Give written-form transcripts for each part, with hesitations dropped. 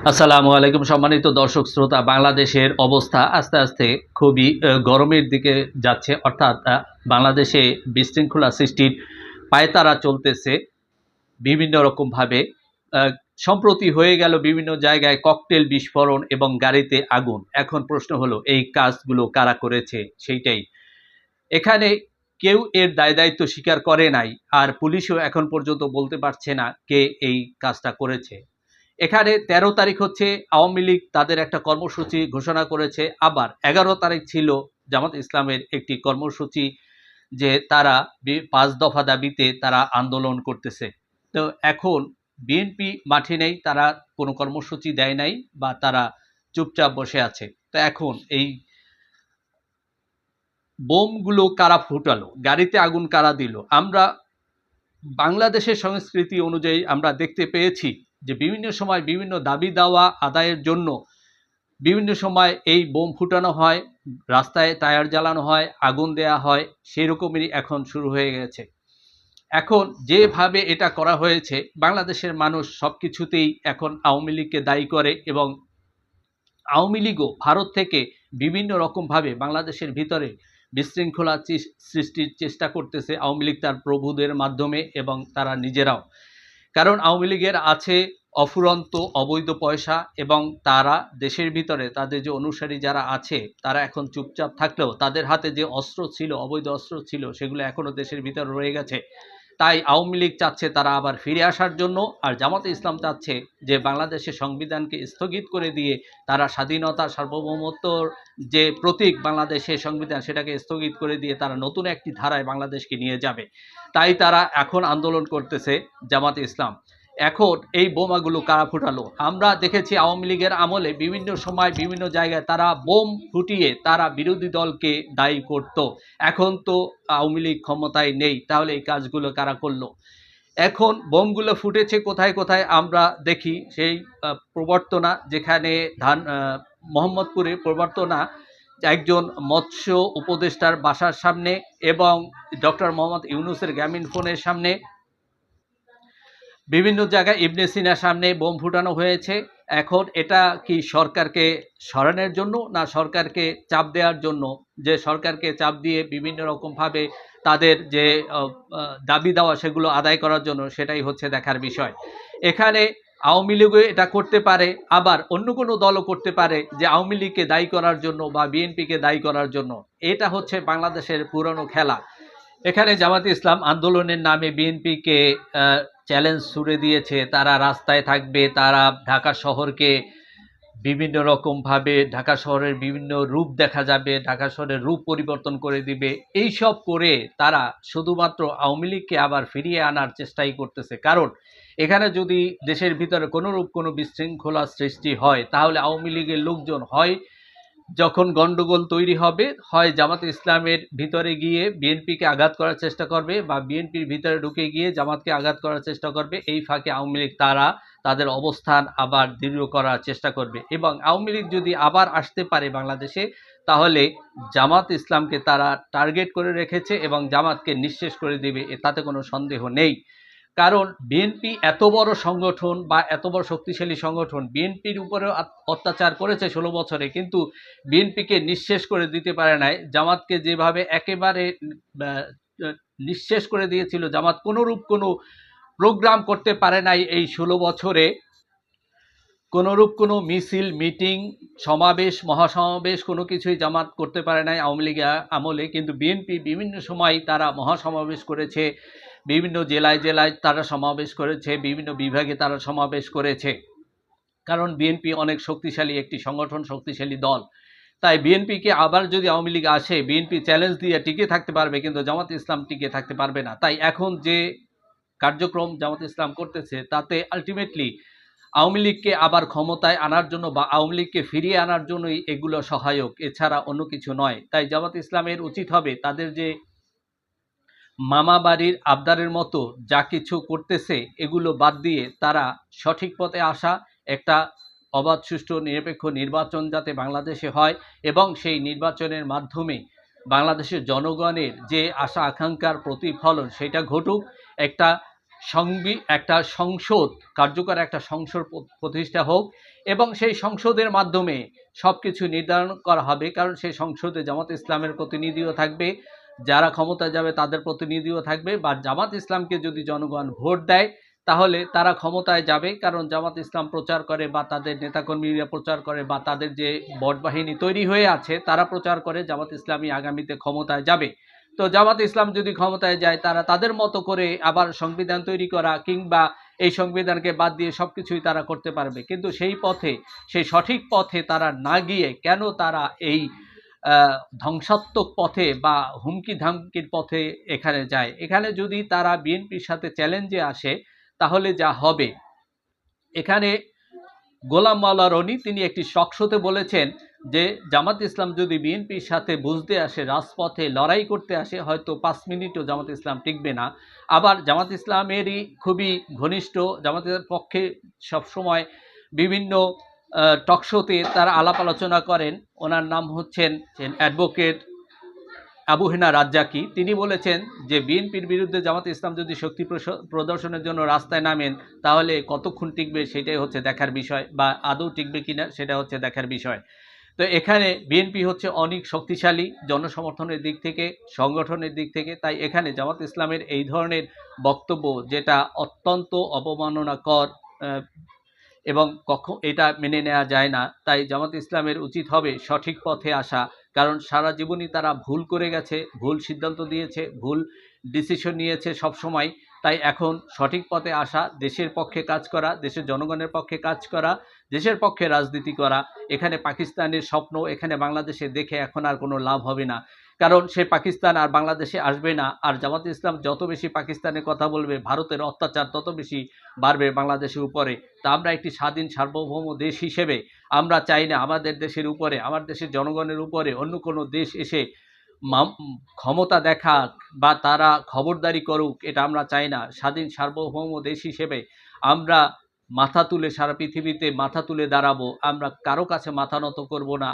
আসসালামু আলাইকুম সম্মানিত দর্শক শ্রোতা। বাংলাদেশের অবস্থা আস্তে আস্তে খুবই গরমের দিকে যাচ্ছে, অর্থাৎ বাংলাদেশে বিশৃঙ্খলা সৃষ্টির পায়তারা চলতেছে বিভিন্ন রকমভাবে। সম্প্রতি হয়ে গেল বিভিন্ন জায়গায় ককটেল বিস্ফোরণ এবং গাড়িতে আগুন। এখন প্রশ্ন হলো এই কাজগুলো কারা করেছে সেইটাই। এখানে কেউ এর দায় দায়িত্ব স্বীকার করে নাই, আর পুলিশও এখন পর্যন্ত বলতে পারছে না কে এই কাজটা করেছে। এখানে ১৩ তারিখ হচ্ছে আওয়ামী লীগ তাদের একটা কর্মসূচি ঘোষণা করেছে, আবার ১১ তারিখ ছিল জামাত ইসলামের একটি কর্মসূচি, যে তারা ৫ দফা দাবিতে তারা আন্দোলন করতেছে। তো এখন বিএনপি মাঠে নেই, তারা কোনো কর্মসূচি দেয় নাই বা তারা চুপচাপ বসে আছে। তো এখন এই বোমগুলো কারা ফুটালো, গাড়িতে আগুন কারা দিল? আমরা বাংলাদেশের সংস্কৃতি অনুযায়ী আমরা দেখতে পেয়েছি যে বিভিন্ন সময় বিভিন্ন দাবি দাওয়া আদায়ের জন্য বিভিন্ন সময় এই বোম ফুটানো হয়, রাস্তায় টায়ার জ্বালানো হয়, আগুন দেয়া হয়। সেই রকমেরই এখন শুরু হয়ে গেছে। এখন যেভাবে এটা করা হয়েছে, বাংলাদেশের মানুষ সব কিছুতেই এখন আওয়ামী লীগকে দায়ী করে, এবং আওয়ামী লীগও ভারত থেকে বিভিন্ন রকমভাবে বাংলাদেশের ভিতরে বিশৃঙ্খলা সৃষ্টির চেষ্টা করতেছে, আওয়ামী লীগ তার প্রভুদের মাধ্যমে এবং তারা নিজেরাও। কারণ আওয়ামী লীগের আছে অফুরন্ত অবৈধ পয়সা, এবং তারা দেশের ভিতরে তাদের যে অনুসারী যারা আছে তারা এখন চুপচাপ থাকলেও তাদের হাতে যে অস্ত্র ছিল, অবৈধ অস্ত্র ছিল, সেগুলো এখনও দেশের ভিতরে রয়ে গেছে। তাই আওয়ামী লীগ চাচ্ছে তারা আবার ফিরে আসার জন্য, আর জামাতে ইসলাম চাচ্ছে যে বাংলাদেশের সংবিধানকে স্থগিত করে দিয়ে তারা স্বাধীনতা সার্বভৌমত্বর যে প্রতীক বাংলাদেশের সংবিধান, সেটাকে স্থগিত করে দিয়ে তারা নতুন একটি ধারায় বাংলাদেশকে নিয়ে যাবে। তাই তারা এখন আন্দোলন করতেছে জামাতে ইসলাম। এখন এই বোমাগুলো কারা ফুটালো? আমরা দেখেছি আওয়ামী লীগের আমলে বিভিন্ন সময় বিভিন্ন জায়গায় তারা বোম ফুটিয়ে তারা বিরোধী দলকে দায়ী করত। এখন তো আওয়ামী লীগ ক্ষমতায় নেই, তাহলে এই কাজগুলো কারা করলো? এখন বোমগুলো ফুটেছে কোথায় কোথায় আমরা দেখি, সেই প্রবর্তনা, যেখানে মোহাম্মদপুরে প্রবর্তনা একজন মৎস্য উপদেষ্টার বাসার সামনে এবং ডক্টর মোহাম্মদ ইউনূসের গ্রামীণ ফোনের সামনে, বিভিন্ন জায়গায় ইবনে সিনার সামনে বোম ফুটানো হয়েছে। এখন এটা কি সরকারকে সরানোর জন্য, না সরকারকে চাপ দেওয়ার জন্য, যে সরকারকে চাপ দিয়ে বিভিন্ন রকমভাবে তাদের যে দাবি দেওয়া সেগুলো আদায় করার জন্য, সেটাই হচ্ছে দেখার বিষয়। এখানে আওয়ামী লীগও এটা করতে পারে, আবার অন্য কোনো দলও করতে পারে, যে আওয়ামী লীগকে দায়ী করার জন্য বা বিএনপিকে দায়ী করার জন্য। এটা হচ্ছে বাংলাদেশের পুরনো খেলা। এখানে জামাতে ইসলাম আন্দোলনের নামে বিএনপিকে চ্যালেঞ্জ ছুড়ে দিয়েছে, তারা রাস্তায় থাকবে, তারা ঢাকা শহরকে বিভিন্ন রকমভাবে, ঢাকা শহরের বিভিন্ন রূপ দেখা যাবে, ঢাকা শহরের রূপ পরিবর্তন করে দিবে। এইসব করে তারা শুধুমাত্র আওয়ামী লীগকে আবার ফিরিয়ে আনার চেষ্টাই করতেছে। কারণ এখানে যদি দেশের ভিতরে কোনোরূপ কোনো বিশৃঙ্খলা সৃষ্টি হয়, তাহলে আওয়ামী লীগের লোকজন হয় যখন গন্ডগোল তৈরি হবে, হয় জামাত ইসলামের ভিতরে গিয়ে বিএনপিকে আঘাত করার চেষ্টা করবে, বা বিএনপির ভিতরে ঢুকে গিয়ে জামাতকে আঘাত করার চেষ্টা করবে। এই ফাঁকে আওয়ামী লীগ তারা তাদের অবস্থান আবার দৃঢ় করার চেষ্টা করবে, এবং আওয়ামী লীগ যদি আবার আসতে পারে বাংলাদেশে, তাহলে জামাত ইসলামকে তারা টার্গেট করে রেখেছে এবং জামাতকে নিঃশেষ করে দেবে, তাতে কোনো সন্দেহ নেই। কারণ বিএনপি এত বড় সংগঠন বা এত বড় শক্তিশালী সংগঠন, বিএনপির উপরেও অত্যাচার করেছে 16 বছরে, কিন্তু বিএনপিকে নিঃশেষ করে দিতে পারে নাই। জামাতকে যেভাবে একেবারে নিঃশেষ করে দিয়েছিল, জামাত কোনোরূপ কোনো প্রোগ্রাম করতে পারে নাই এই 16 বছরে। কোনোরূপ কোনো মিছিল, মিটিং, সমাবেশ, মহাসমাবেশ কোনো কিছুই জামাত করতে পারে নাই আওয়ামী লীগ আমলে। কিন্তু বিএনপি বিভিন্ন সময় তারা মহাসমাবেশ করেছে, বিভিন্ন জেলায় জেলায় তারা সমাবেশ করেছে, বিভিন্ন বিভাগে তারা সমাবেশ করেছে। কারণ বিএনপি অনেক শক্তিশালী একটি সংগঠন, শক্তিশালী দল। তাই বিএনপিকে আবার যদি আওয়ামী লীগ আসে, বিএনপি চ্যালেঞ্জ দিয়ে টিকে থাকতে পারবে, কিন্তু জামাত ইসলাম টিকে থাকতে পারবে না। তাই এখন যে কার্যক্রম জামাত ইসলাম করতেছে, তাতে আলটিমেটলি আওয়ামী লীগকে আবার ক্ষমতায় আনার জন্য বা আওয়ামী লীগকে ফিরিয়ে আনার জন্যই এগুলো সহায়ক, এছাড়া অন্য কিছু নয়। তাই জামাত ইসলামের উচিত হবে তাদের যে মামা বাড়ির আবদারের মতো যা কিছু করতেছে, এগুলো বাদ দিয়ে তারা সঠিক পথে আসা, একটা অবাধ, সুষ্ঠু, নিরপেক্ষ নির্বাচন যাতে বাংলাদেশে হয়, এবং সেই নির্বাচনের মাধ্যমে বাংলাদেশের জনগণের যে আশা আকাঙ্ক্ষার প্রতিফলন সেটা ঘটুক। একটা একটা সংসদ, কার্যকর একটা সংসদ প্রতিষ্ঠা হোক এবং সেই সংসদের মাধ্যমে সব কিছু নির্ধারণ করা হবে। কারণ সেই সংসদে জামাত ইসলামের প্রতিনিধিও থাকবে, যারা ক্ষমতায় যাবে তাদের প্রতিনিধিও থাকবে, বা জামাত ইসলামকে যদি জনগণ ভোট দেয় তাহলে তারা ক্ষমতায় যাবে। কারণ জামাত ইসলাম প্রচার করে বা তাদের নেতাকর্মীরা প্রচার করে বা তাদের যে বট বাহিনী তৈরি হয়ে আছে তারা প্রচার করে জামাত ইসলামী আগামীতে ক্ষমতায় যাবে। তো জামাত ইসলাম যদি ক্ষমতায় যায় তারা তাদের মতো করে আবার সংবিধান তৈরি করা কিংবা এই সংবিধানকে বাদ দিয়ে সব কিছুই তারা করতে পারবে। কিন্তু সেই পথে, সেই সঠিক পথে তারা না গিয়ে কেন তারা এই ধ্বংসাত্মক পথে বা হুমকি ধামকির পথে এখানে যায়? এখানে যদি তারা বিএনপির সাথে চ্যালেঞ্জে আসে তাহলে যা হবে, এখানে গোলাম মাওলা রনি তিনি একটি টক শোতে বলেছেন যে জামাত ইসলাম যদি বিএনপির সাথে বুঝতে আসে, রাজপথে লড়াই করতে আসে, হয়তো 5 মিনিটও জামাত ইসলাম টিকবে না। আবার জামাত ইসলামেরই খুবই ঘনিষ্ঠ, জামাতের পক্ষে সবসময় বিভিন্ন টক শোতে তারা আলাপ আলোচনা করেন। ওনার নাম হচ্ছেন অ্যাডভোকেট আবু হেনা রাজ্জাকি। তিনি বলেছেন যে বিএনপির বিরুদ্ধে জামাত ইসলাম যদি শক্তি প্রদর্শনের জন্য রাস্তায় নামেন তাহলে কতক্ষণ টিকবে সেটাই হচ্ছে দেখার বিষয়, বা আদৌ টিকবে কিনা সেটা হচ্ছে দেখার বিষয়। তো এখানে বিএনপি হচ্ছে অনেক শক্তিশালী জনসমর্থনের দিক থেকে, সংগঠনের দিক থেকে। তাই এখানে জামাত ইসলামের এই ধরনের বক্তব্য, যেটা অত্যন্ত অবমাননাকর এবং এটা মেনে নেওয়া যায় না। তাই জামাত ইসলামের উচিত হবে সঠিক পথে আসা। কারণ সারা জীবনই তারা ভুল করে গেছে, ভুল সিদ্ধান্ত দিয়েছে, ভুল ডিসিশন নিয়েছে সবসময়। তাই এখন সঠিক পথে আসা, দেশের পক্ষে কাজ করা, দেশের জনগণের পক্ষে কাজ করা, দেশের পক্ষে রাজনীতি করা। এখানে পাকিস্তানের স্বপ্ন এখানে বাংলাদেশে দেখে এখন আর কোনো লাভ হবে না। কারণ সে পাকিস্তান আর বাংলাদেশে আসবে না। আর জামাত ইসলাম যত বেশি পাকিস্তানের কথা বলবে, ভারতের অত্যাচার তত বেশি বাড়বে বাংলাদেশের উপরে। তা আমরা একটি স্বাধীন সার্বভৌম দেশ হিসেবে আমরা চাই না আমাদের দেশের উপরে, আমার দেশের জনগণের উপরে অন্য কোনো দেশ এসে ক্ষমতা দেখাক বা তারা খবরদারি করুক, এটা আমরা চাই না। স্বাধীন সার্বভৌম দেশ হিসেবে আমরা মাথা তুলে সারা পৃথিবীতে মাথা তুলে দাঁড়াবো। আমরা কারো কাছে মাথা নত করব না।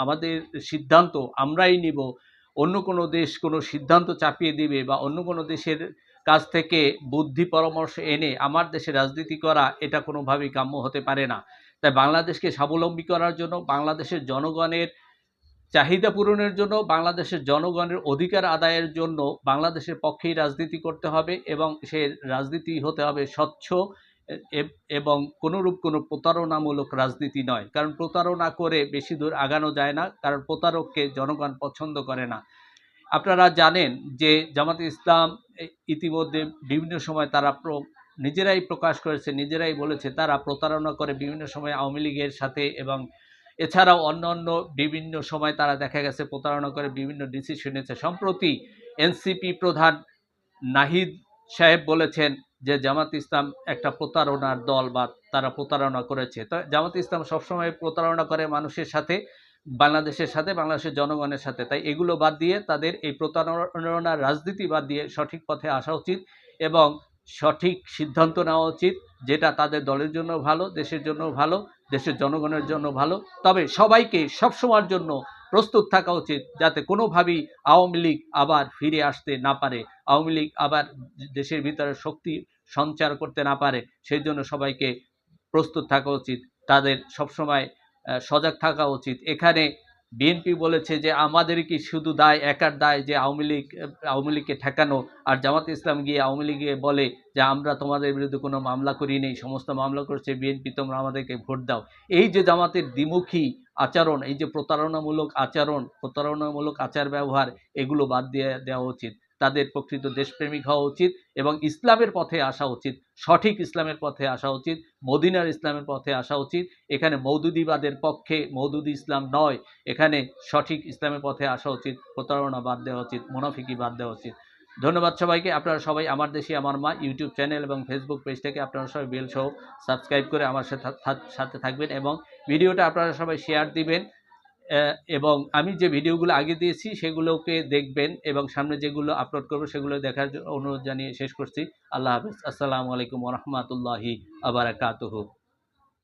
আমাদের সিদ্ধান্ত আমরাই নিব। অন্য কোনো দেশ কোনো সিদ্ধান্ত চাপিয়ে দিবে বা অন্য কোনো দেশের কাছ থেকে বুদ্ধি পরামর্শ এনে আমার দেশে রাজনীতি করা, এটা কোনোভাবেই কাম্য হতে পারে না। তাই বাংলাদেশকে স্বাবলম্বী করার জন্য, বাংলাদেশের জনগণের চাহিদা পূরণের জন্য, বাংলাদেশের জনগণের অধিকার আদায়ের জন্য বাংলাদেশের পক্ষেই রাজনীতি করতে হবে এবং সে রাজনীতি হতে হবে স্বচ্ছ এবং কোনোরূপ কোনো প্রতারণামূলক রাজনীতি নয়। কারণ প্রতারণা করে বেশি দূর আগানো যায় না, কারণ প্রতারককে জনগণ পছন্দ করে না। আপনারা জানেন যে জামাত ইসলাম ইতিমধ্যে বিভিন্ন সময় তারা নিজেরাই প্রকাশ করেছে, নিজেরাই বলেছে তারা প্রতারণা করে বিভিন্ন সময় আওয়ামী লীগের সাথে, এবং এছাড়াও অন্য বিভিন্ন সময় তারা দেখা গেছে প্রতারণা করে বিভিন্ন ডিসিশন নিয়েছে। সম্প্রতি এনসিপি প্রধান নাহিদ সাহেব বলেছেন যে জামাত ইসলাম একটা প্রতারণার দল বা তারা প্রতারণা করেছে। তো জামাত ইসলাম সবসময় প্রতারণা করে মানুষের সাথে, বাংলাদেশের সাথে, বাংলাদেশের জনগণের সাথে। তাই এগুলো বাদ দিয়ে, তাদের এই প্রতারণার রাজনীতি বাদ দিয়ে সঠিক পথে আসা উচিত এবং সঠিক সিদ্ধান্ত নেওয়া উচিত, যেটা তাদের দলের জন্য ভালো, দেশের জন্য ভালো, দেশের জনগণের জন্য ভালো। তবে সবাইকে সবসময়ের জন্য প্রস্তুত থাকা উচিত, যাতে কোনোভাবেই আওয়ামী লীগ আবার ফিরে আসতে না পারে, আওয়ামী লীগ আবার দেশের ভিতরে শক্তি সঞ্চার করতে না পারে। সেই জন্য সবাইকে প্রস্তুত থাকা উচিত, তাদের সবসময় সজাগ থাকা উচিত। এখানে বিএনপি বলেছে যে আমাদের কি শুধু দায়, একার দায় যে আওয়ামী লীগকে ঠেকানো, আর জামাত ইসলাম গিয়ে আওয়ামী লীগে বলে যে আমরা তোমাদের বিরুদ্ধে কোনো মামলা করি নেই, সমস্ত মামলা করছে বিএনপি, তোমরা আমাদেরকে ভোট দাও। এই যে জামাতের দ্বিমুখী আচরণ, এই যে প্রতারণামূলক আচরণ, প্রতারণামূলক আচার ব্যবহার, এগুলো বাদ দিয়ে দেওয়া উচিত। তাদের প্রকৃত দেশপ্রেমিক হওয়া উচিত এবং ইসলামের পথে আসা উচিত, সঠিক ইসলামের পথে আসা উচিত, মদিনার ইসলামের পথে আসা উচিত। এখানে মওদুদিবাদের পক্ষে মওদুদি ইসলাম নয়, এখানে সঠিক ইসলামের পথে আসা উচিত। প্রতারণা বাদ দেওয়া উচিত, মুনাফিকি বাদ দেওয়া উচিত। ধন্যবাদ সবাইকে। আপনারা সবাই আমার দেশে আমার মা ইউটিউব চ্যানেল এবং ফেসবুক পেজটাকে আপনারা সবাই বেল সহ সাবস্ক্রাইব করে আমার সাথে থাকবেন এবং ভিডিওটা আপনারা সবাই শেয়ার দিবেন এবং আমি যে ভিডিওগুলো আগে দিয়েছি সেগুলোকে দেখবেন এবং সামনে যেগুলো আপলোড করবো সেগুলো দেখার অনুরোধ জানিয়ে শেষ করছি। আল্লাহ হাফেজ। আসসালামু আলাইকুম ওয়া রাহমাতুল্লাহি ওয়া বারাকাতুহু।